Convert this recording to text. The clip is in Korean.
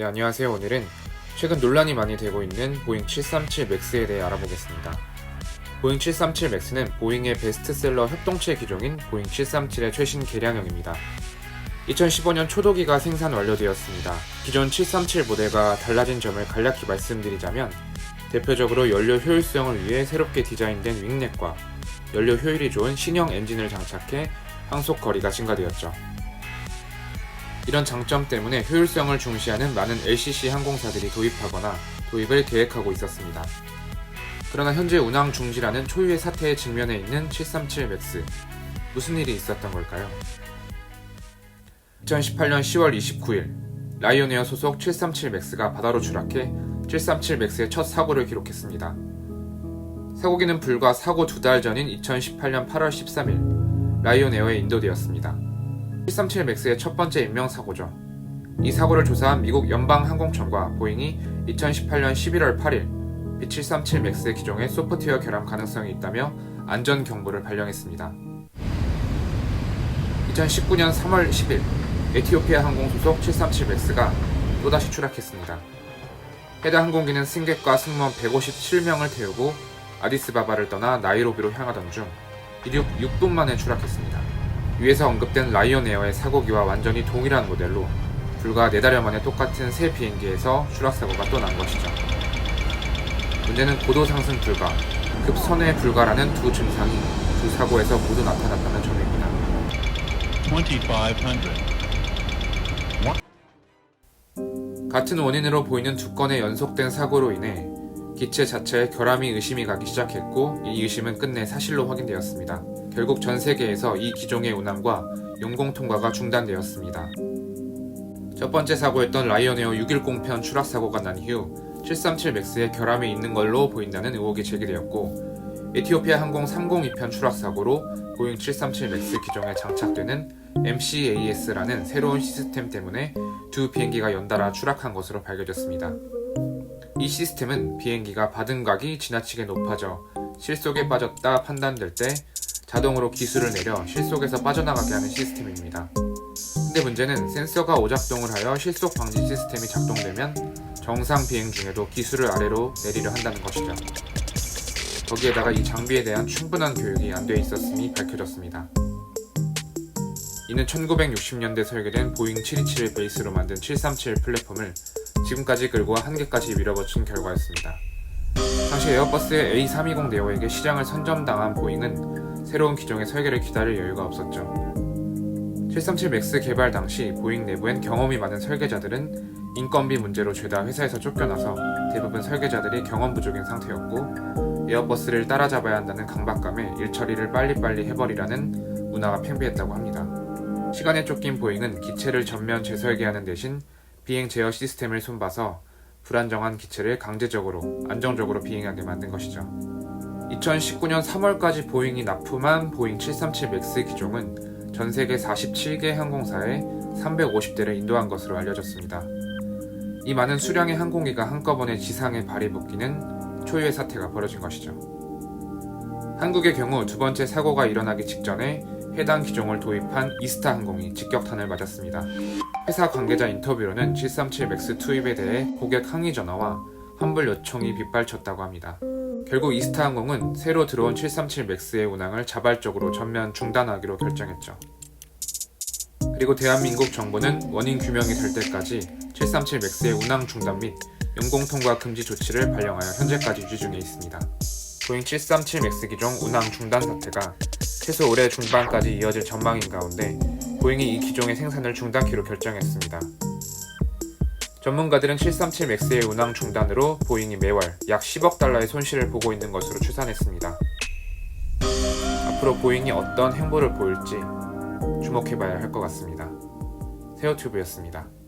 네, 안녕하세요. 오늘은 최근 논란이 많이 되고 있는 보잉 737 맥스에 대해 알아보겠습니다. 보잉 737 맥스는 보잉의 베스트셀러 협동체 기종인 보잉 737의 최신 개량형입니다. 2015년 초도기가 생산 완료되었습니다. 기존 737 모델과 달라진 점을 간략히 말씀드리자면 대표적으로 연료 효율성을 위해 새롭게 디자인된 윙넷과 연료 효율이 좋은 신형 엔진을 장착해 항속 거리가 증가되었죠. 이런 장점 때문에 효율성을 중시하는 많은 LCC 항공사들이 도입하거나 도입을 계획하고 있었습니다. 그러나 현재 운항 중지라는 초유의 사태에 직면해 있는 737 맥스. 무슨 일이 있었던 걸까요? 2018년 10월 29일 라이온에어 소속 737 맥스가 바다로 추락해 737 맥스의 첫 사고를 기록했습니다. 사고기는 불과 사고 2달 전인 2018년 8월 13일 라이온에어에 인도되었습니다. 737 맥스의 첫 번째 인명사고죠. 이 사고를 조사한 미국 연방항공청과 보잉이 2018년 11월 8일 B737 맥스 기종의 소프트웨어 결함 가능성이 있다며 안전 경보를 발령했습니다. 2019년 3월 10일 에티오피아 항공 소속 737 맥스가 또다시 추락했습니다. 해당 항공기는 승객과 승무원 157명을 태우고 아디스바바를 떠나 나이로비로 향하던 중 이륙 6분 만에 추락했습니다. 위에서 언급된 라이온에어의 사고기와 완전히 동일한 모델로 불과 4달여 만에 똑같은 새 비행기에서 추락사고가 또 난 것이죠. 문제는 고도 상승 불가, 급선회 불가라는 두 증상이 두 사고에서 모두 나타났다는 점입니다. 2500. 같은 원인으로 보이는 두 건의 연속된 사고로 인해 기체 자체에 결함이 의심이 가기 시작했고 이 의심은 끝내 사실로 확인되었습니다. 결국 전 세계에서 이 기종의 운항과 영공 통과가 중단되었습니다. 첫 번째 사고였던 라이온에어 610편 추락 사고가 난 이후 737 맥스에 결함이 있는 걸로 보인다는 의혹이 제기되었고 에티오피아 항공 302편 추락 사고로 보잉 737 맥스 기종에 장착되는 MCAS라는 새로운 시스템 때문에 두 비행기가 연달아 추락한 것으로 밝혀졌습니다. 이 시스템은 비행기가 받은 각이 지나치게 높아져 실속에 빠졌다 판단될 때 자동으로 기술을 내려 실속에서 빠져나가게 하는 시스템입니다. 근데 문제는 센서가 오작동을 하여 실속 방지 시스템이 작동되면 정상 비행 중에도 기술을 아래로 내리려 한다는 것이죠. 거기에다가 이 장비에 대한 충분한 교육이 안 돼 있었음이 밝혀졌습니다. 이는 1960년대 설계된 보잉 727을 베이스로 만든 737 플랫폼을 지금까지 끌고 한계까지 밀어붙인 결과였습니다. 당시 에어버스의 A320 네오에게 시장을 선점당한 보잉은 새로운 기종의 설계를 기다릴 여유가 없었죠. 737 맥스 개발 당시 보잉 내부엔 경험이 많은 설계자들은 인건비 문제로 죄다 회사에서 쫓겨나서 대부분 설계자들이 경험 부족인 상태였고 에어버스를 따라잡아야 한다는 강박감에 일 처리를 빨리빨리 해버리라는 문화가 팽배했다고 합니다. 시간에 쫓긴 보잉은 기체를 전면 재설계하는 대신 비행 제어 시스템을 손봐서 불안정한 기체를 강제적으로 안정적으로 비행하게 만든 것이죠. 2019년 3월까지 보잉이 납품한 보잉 737 맥스 기종은 전 세계 47개 항공사에 350대를 인도한 것으로 알려졌습니다. 이 많은 수량의 항공기가 한꺼번에 지상에 발이 붙기는 초유의 사태가 벌어진 것이죠. 한국의 경우 두 번째 사고가 일어나기 직전에 해당 기종을 도입한 이스타 항공이 직격탄을 맞았습니다. 회사 관계자 인터뷰로는 737 맥스 투입에 대해 고객 항의 전화와 환불 요청이 빗발쳤다고 합니다. 결국 이스타 항공은 새로 들어온 737 맥스의 운항을 자발적으로 전면 중단하기로 결정했죠. 그리고 대한민국 정부는 원인 규명이 될 때까지 737 맥스의 운항 중단 및 영공 통과 금지 조치를 발령하여 현재까지 유지 중에 있습니다. 보잉 737 맥스 기종 운항 중단 사태가 최소 올해 중반까지 이어질 전망인 가운데 보잉이 이 기종의 생산을 중단키로 결정했습니다. 전문가들은 737 맥스의 운항 중단으로 보잉이 매월 약 10억 달러의 손실을 보고 있는 것으로 추산했습니다. 앞으로 보잉이 어떤 행보를 보일지 주목해봐야 할 것 같습니다. 세오튜브였습니다.